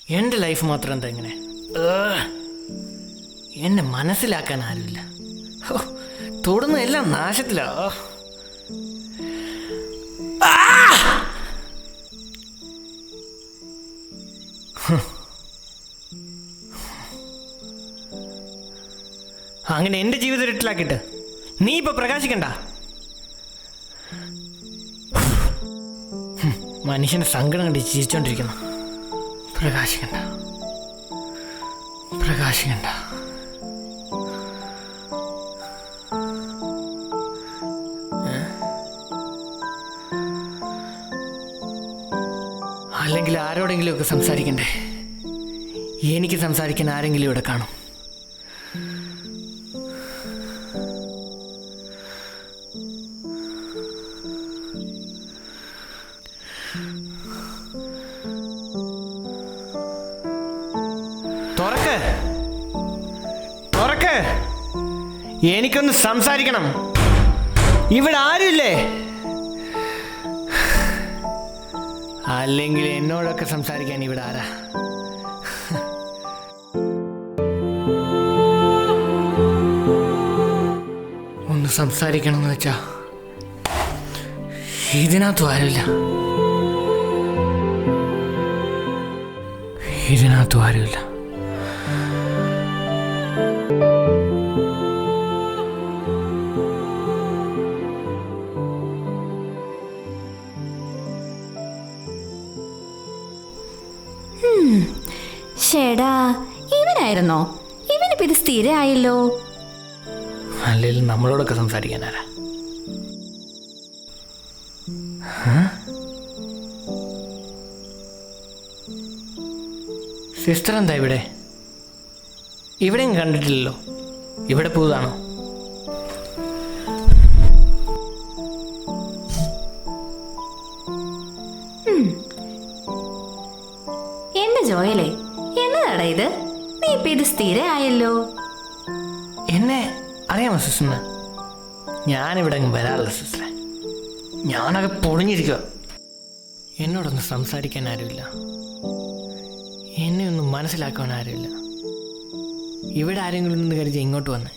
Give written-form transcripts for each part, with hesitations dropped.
എൻ്റെ ലൈഫ് മാത്രം എന്താ ഇങ്ങനെ? എന്നെ മനസ്സിലാക്കാൻ ആരുമില്ല. തൊടുന്ന എല്ലാം നാശത്തിലാ. അങ്ങനെ എൻ്റെ ജീവിതം ഇരുട്ടിലാക്കിയിട്ട് നീ ഇപ്പൊ പ്രകാശിക്കണ്ട. മനുഷ്യന്റെ സങ്കടം കണ്ട് ചിരിച്ചോണ്ടിരിക്കുന്നു. പ്രകാശിക്കണ്ട, പ്രകാശിക്കണ്ട. അല്ലെങ്കിൽ ആരോടെങ്കിലും ഒക്കെ സംസാരിക്കണ്ടേ? എനിക്ക് സംസാരിക്കാൻ ആരെങ്കിലും ഇവിടെ കാണും. തുറക്ക്, തുറക്ക്, എനിക്കൊന്ന് സംസാരിക്കണം. ഇവിടെ ആരുമില്ലേ? അല്ലെങ്കിൽ എന്നോടൊക്കെ സംസാരിക്കാൻ ഇവിടെ ആരാ? ഒന്ന് സംസാരിക്കണം എന്ന് വെച്ചാ ഇതിനകത്തും ആരുമില്ല. ഇതിനകത്തും ആരുമില്ല. ഷേടാ, ഇവനായിരുന്നോ? ഇവനിപ്പോ ഇത് സ്ഥിരമായല്ലോ. അല്ലെങ്കിൽ നമ്മളോടൊക്കെ സംസാരിക്കാനാരാ? സിസ്റ്റർ എന്താ ഇവിടെ? ഇവിടെയും കണ്ടിട്ടില്ലല്ലോ. ഇവിടെ പുതുതാണോ? എന്റെ ജോയലേ, എന്നതാടാ ഇത്? നീ ഇപ്പൊ ഇത് സ്ഥിരമായല്ലോ. എന്നെ അറിയാമോ സിസ്റ്ററിന്? ഞാനിവിടെ വരാറില്ല സിസ്റ്ററെ. ഞാനൊക്കെ പൊളിഞ്ഞിരിക്കുക. എന്നോടൊന്ന് സംസാരിക്കാൻ ആരുമില്ല. എന്നെ ഒന്നും മനസ്സിലാക്കാൻ ആരുമില്ല. ഇവിടെ ആരെങ്കിലും നിന്ന് കരുതി ഇങ്ങോട്ട് വന്നേ.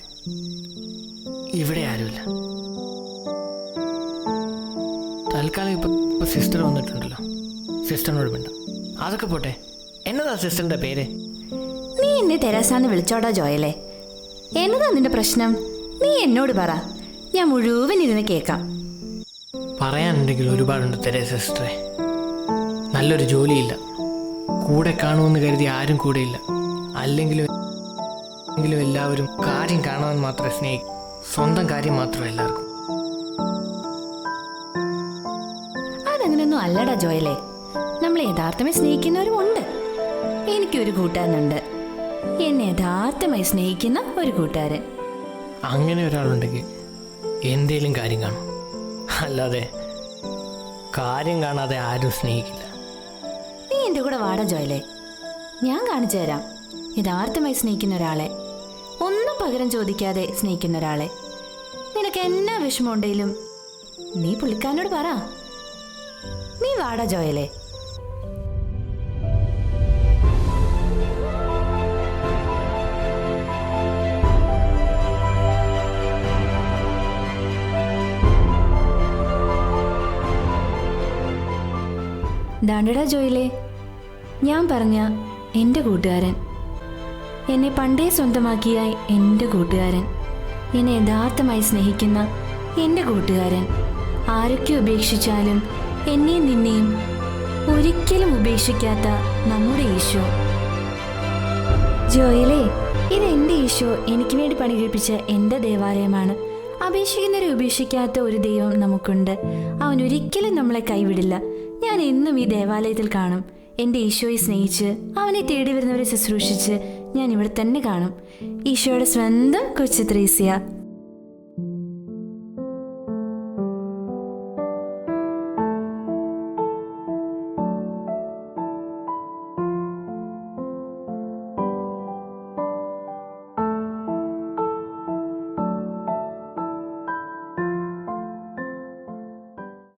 ഇവിടെ ആരുമില്ല. തൽക്കാലം ഇപ്പൊ സിസ്റ്റർ വന്നിട്ടുണ്ടല്ലോ. സിസ്റ്ററിനോട് വേണ്ട. അതൊക്കെ പോട്ടെ. എന്നതാ സിസ്റ്ററിന്റെ പേര്? നീ എന്നെ തെരേസാന്ന് വിളിച്ചോടാ ജോയലേ. എന്നതാ നിന്റെ പ്രശ്നം? നീ എന്നോട് പറ, ഞാൻ മുഴുവൻ ഇരുന്ന് കേൾക്കാം. പറയാനുണ്ടെങ്കിൽ ഒരുപാടുണ്ട് തെരേസ സിസ്റ്ററെ. നല്ലൊരു ജോലിയില്ല. കൂടെ കാണുമെന്ന് കരുതി ആരും കൂടെയില്ല. അല്ലെങ്കിലും എല്ലാവരും കാര്യം കാണാൻ മാത്രമേ സ്നേഹിക്കൂ. സ്വന്തം കാര്യം മാത്രം എല്ലാവർക്കും. അതങ്ങനെയൊന്നും അല്ലടാ ജോയലേ. നമ്മൾ യഥാർത്ഥമായി സ്നേഹിക്കുന്നവരുമുണ്ട്. എനിക്കൊരു കൂട്ടുകാരനുണ്ട്, എന്നെ യഥാർത്ഥമായി സ്നേഹിക്കുന്ന ഒരു കൂട്ടുകാരൻ. അങ്ങനെ ഒരാളുണ്ടെങ്കിൽ എന്തേലും കാര്യം കാണും. അല്ലാതെ കാര്യം കാണാതെ ആരും സ്നേഹിക്കില്ല. നീ എൻ്റെ കൂടെ വാടാ ജോയലേ, ഞാൻ കാണിച്ചു തരാം യഥാർത്ഥമായി സ്നേഹിക്കുന്ന ഒരാളെ. ഒന്നും പകരം ചോദിക്കാതെ സ്നേഹിക്കുന്ന ഒരാളെ. നിനക്ക് എന്നാ വിഷമമുണ്ടെങ്കിലും നീ പുള്ളിക്കാരനോട് പറ. നീ വാടാ ജോയലേ. ദാണ്ടടാ ജോയിലേ, ഞാൻ പറഞ്ഞ എൻ്റെ കൂട്ടുകാരൻ, എന്നെ പണ്ടേ സ്വന്തമാക്കിയ എൻ്റെ കൂട്ടുകാരൻ, എന്നെ യഥാർത്ഥമായി സ്നേഹിക്കുന്ന എൻ്റെ കൂട്ടുകാരൻ, ആരൊക്കെ ഉപേക്ഷിച്ചാലും എന്നെയും നിന്നെയും ഒരിക്കലും ഉപേക്ഷിക്കാത്ത നമ്മുടെ ഈശോ. ജോയിലേ, ഇത് എൻ്റെ ഈശോ എനിക്ക് വേണ്ടി പണി കഴിപ്പിച്ച എൻ്റെ ദേവാലയമാണ്. അപേക്ഷിക്കുന്നവരെ ഉപേക്ഷിക്കാത്ത ഒരു ദൈവം നമുക്കുണ്ട്. അവൻ ഒരിക്കലും നമ്മളെ കൈവിടില്ല. ഞാൻ എന്നും ഈ ദേവാലയത്തിൽ കാണും. എൻ്റെ ഈശോയെ സ്നേഹിച്ച് അവനെ തേടി വരുന്നവരെ ശുശ്രൂഷിച്ച് ഞാൻ ഇവിടെ തന്നെ കാണും. ഈശോയുടെ സ്വന്തം കൊച്ചു ത്രേസ്യ.